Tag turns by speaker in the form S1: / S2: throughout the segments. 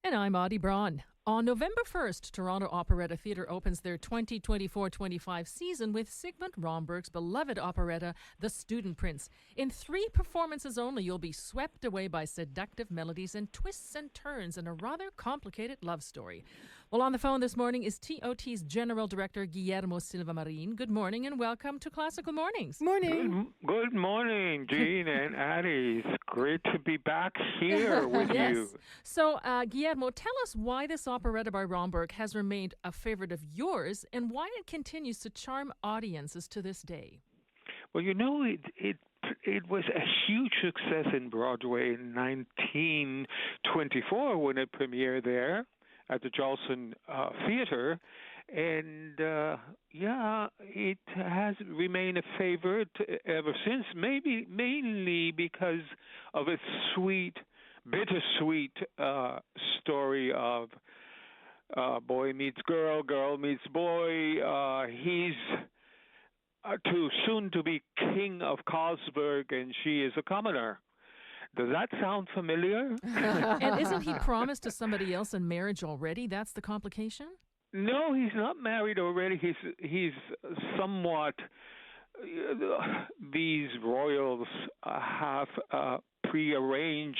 S1: And I'm Audie Braun. On November 1st, Toronto Operetta Theatre opens their 2024-25 season with Sigmund Romberg's beloved operetta, The Student Prince. In 3 performances only, you'll be swept away by seductive melodies and twists and turns in a rather complicated love story. Well, on the phone this morning is TOT's General Director, Guillermo Silva Marin. Good morning and welcome to Classical Mornings.
S2: Morning.
S3: Good morning, Jean and Addie. It's great to be back here with
S1: Yes.
S3: you.
S1: So, Guillermo, tell us why this operetta by Romberg has remained a favorite of yours and why it continues to charm audiences to this day.
S3: Well, it was a huge success in Broadway in 1924 when it premiered there at the Jolson Theater. And, it has remained a favorite ever since, maybe mainly because of its bittersweet story of boy meets girl, girl meets boy. He's too soon to be king of Carlsberg, and she is a commoner. Does that sound familiar?
S1: And isn't he promised to somebody else in marriage already? That's the complication?
S3: No, he's not married already. He's somewhat. These royals have prearranged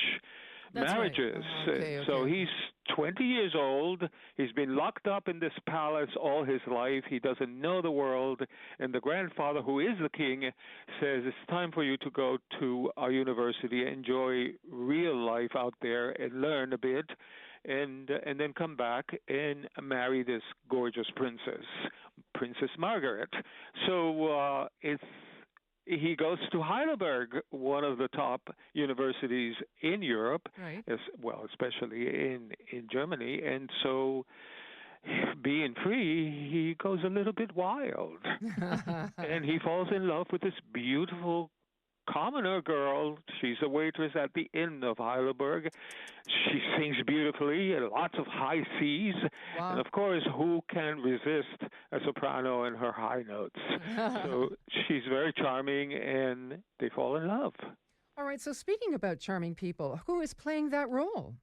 S1: That's right.
S3: marriages.
S2: Okay.
S3: So he's 20 years old. He's been locked up in this palace all his life. He doesn't know the world. And the grandfather, who is the king, says it's time for you to go to our university, enjoy real life out there, and learn a bit, and then come back and marry this gorgeous Princess Margaret. So he goes to Heidelberg, one of the top universities in Europe,
S1: Right.
S3: especially in Germany. And so, being free, he goes a little bit wild. And he falls in love with this beautiful commoner girl. She's a waitress at the inn of Heidelberg. She sings beautifully, lots of high C's.
S2: Wow.
S3: And of course, who can resist a soprano and her high notes? So she's very charming, and they fall in love.
S2: All right. So speaking about charming people, who is playing that role?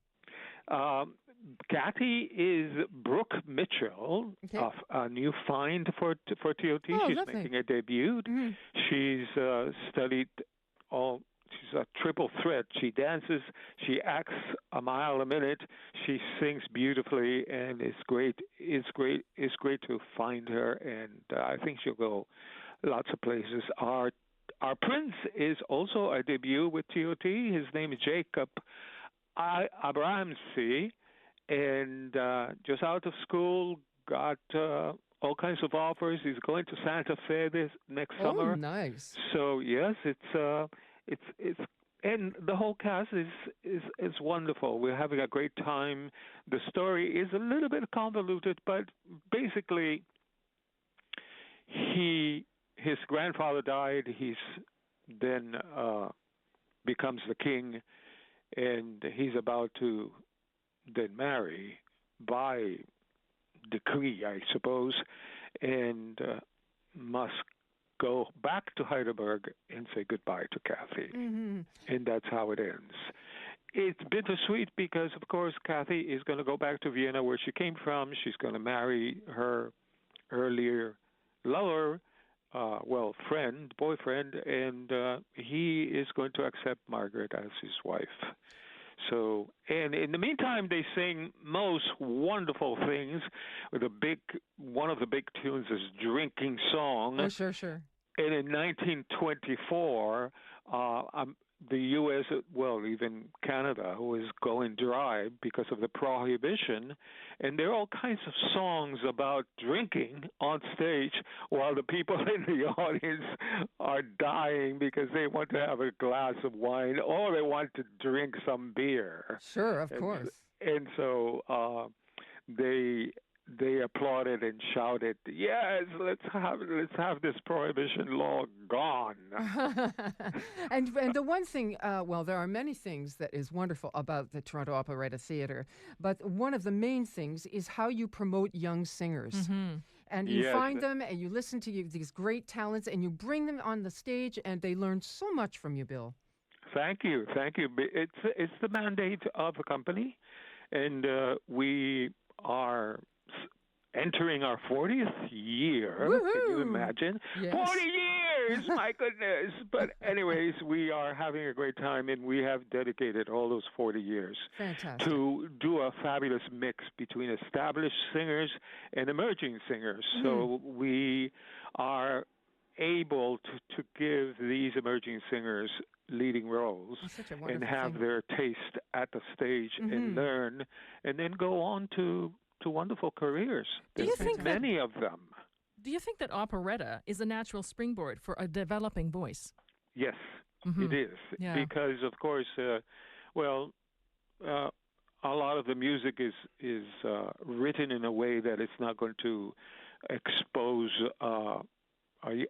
S3: Kathy is Brooke Mitchell,
S2: Okay.
S3: a new find for TOT.
S2: Oh,
S3: She's
S2: lovely.
S3: making a debut.
S2: Mhm.
S3: She's studied all. She's a triple threat. She dances, she acts a mile a minute, she sings beautifully, and it's great. It's great to find her, and I think she'll go lots of places. Our prince is also a debut with TOT. His name is Jacob Abramsey, and just out of school, got all kinds of offers. He's going to Santa Fe this next
S2: Oh,
S3: summer.
S2: nice.
S3: So yes, it's and the whole cast is wonderful. We're having a great time. The story is a little bit convoluted, but basically, his grandfather died. He's then becomes the king, and he's about to then marry by decree, I suppose, and must go back to Heidelberg and say goodbye to Kathy.
S2: Mm-hmm.
S3: And that's how it ends. It's bittersweet because, of course, Kathy is going to go back to Vienna where she came from. She's going to marry her earlier lover, boyfriend, and he is going to accept Margaret as his wife. So, and in the meantime, they sing most wonderful things. One of the big tunes is "Drinking Song."
S2: Oh, sure.
S3: And in 1924, the U.S., even Canada, was going dry because of the prohibition. And there are all kinds of songs about drinking on stage while the people in the audience are dying because they want to have a glass of wine or they want to drink some beer.
S2: Sure, of course.
S3: And so they applauded and shouted, "Yes, let's have this prohibition law gone."
S2: and the one thing, there are many things that is wonderful about the Toronto Operetta Theatre, but one of the main things is how you promote young singers.
S1: Mm-hmm.
S2: And you
S3: Yes.
S2: find them and you listen to these great talents and you bring them on the stage and they learn so much from you, Bill.
S3: Thank you. It's the mandate of the company, and we are entering our 40th year. Can you
S2: Woohoo!
S3: imagine?
S2: Yes.
S3: 40 years! My goodness! But anyways, we are having a great time, and we have dedicated all those 40 years
S2: Fantastic.
S3: to do a fabulous mix between established singers and emerging singers. So we are able to give these emerging singers leading roles
S2: That's such a
S3: and
S2: wonderful
S3: have
S2: thing.
S3: their taste at the stage and learn, and then go on to wonderful careers.
S1: Do you
S3: There's
S1: think that-
S3: many of them.
S1: Do you think that operetta is a natural springboard for a developing voice?
S3: Yes,
S1: Mhm.
S3: it is.
S1: Yeah.
S3: Because, of course, well, a lot of the music is written in a way that it's not going to expose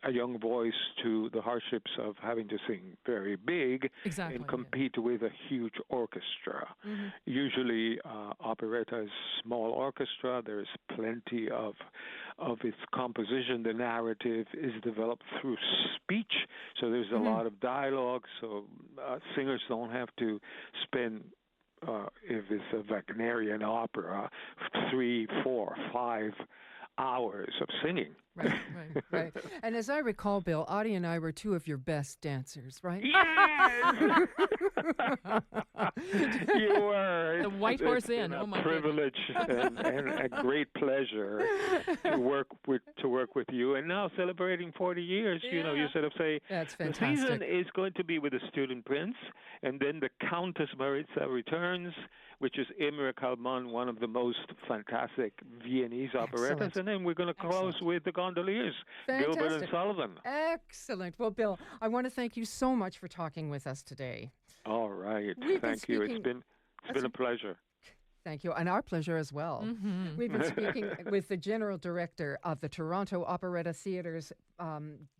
S3: a young voice to the hardships of having to sing very big
S1: Exactly.
S3: and compete with a huge orchestra. Usually, operetta is small orchestra. There's plenty of its composition. The narrative is developed through speech, so there's a lot of dialogue. So singers don't have to spend, if it's a Wagnerian opera, 3, 4, 5 hours of singing.
S2: Right. And as I recall, Bill, Audie and I were two of your best dancers, right?
S3: Yes! You were.
S1: The White Horse Inn. Oh, my
S3: a privilege and a great pleasure to work with you. And now celebrating 40 years, you
S1: Yeah.
S3: sort of say
S2: That's
S3: the
S2: fantastic.
S3: season is going to be with the Student Prince, and then the Countess Maritza returns, which is Imre Kalman, one of the most fantastic Viennese operettas,
S2: Excellent.
S3: and then we're going to close
S2: Excellent.
S3: with the Gondoliers, Gilbert and
S2: Fantastic.
S3: Sullivan.
S2: Excellent. Well, Bill, I want to thank you so much for talking with us today.
S3: All right,
S2: We've been
S3: thank you. It's
S2: speaking-
S3: been a pleasure.
S2: Thank you, and our pleasure as well. We've been speaking with the General Director of the Toronto Operetta Theatre's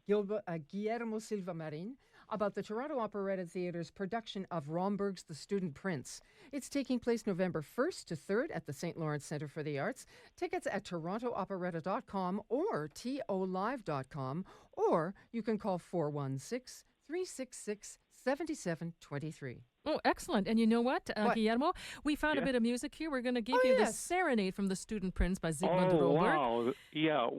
S2: Guillermo Silva Marin about the Toronto Operetta Theatre's production of Romberg's The Student Prince. It's taking place November 1st to 3rd at the St. Lawrence Centre for the Arts. Tickets at torontooperetta.com or tolive.com, or you can call 416-366-7723.
S1: Oh, excellent. And you know what,
S2: What?
S1: Guillermo? We found a
S3: Yeah.
S1: bit of music here. We're going to give
S2: Oh,
S1: you the
S2: yes.
S1: Serenade from the Student Prince by Zygmunt
S3: Oh,
S1: Romberg.
S3: wow. Yeah,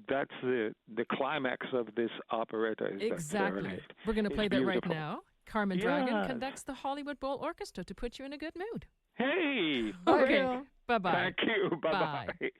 S3: that's the climax of this operetta. Is that
S1: Exactly.
S3: serenade.
S1: We're going to
S3: It's
S1: play that right
S3: beautiful.
S1: now. Carmen Dragon
S3: Yes.
S1: conducts the Hollywood Bowl Orchestra to put you in a good mood.
S3: Hey!
S2: Bye,
S1: Okay.
S2: Bill.
S1: Bye-bye.
S3: Thank you.
S1: Bye.
S3: Bye-bye.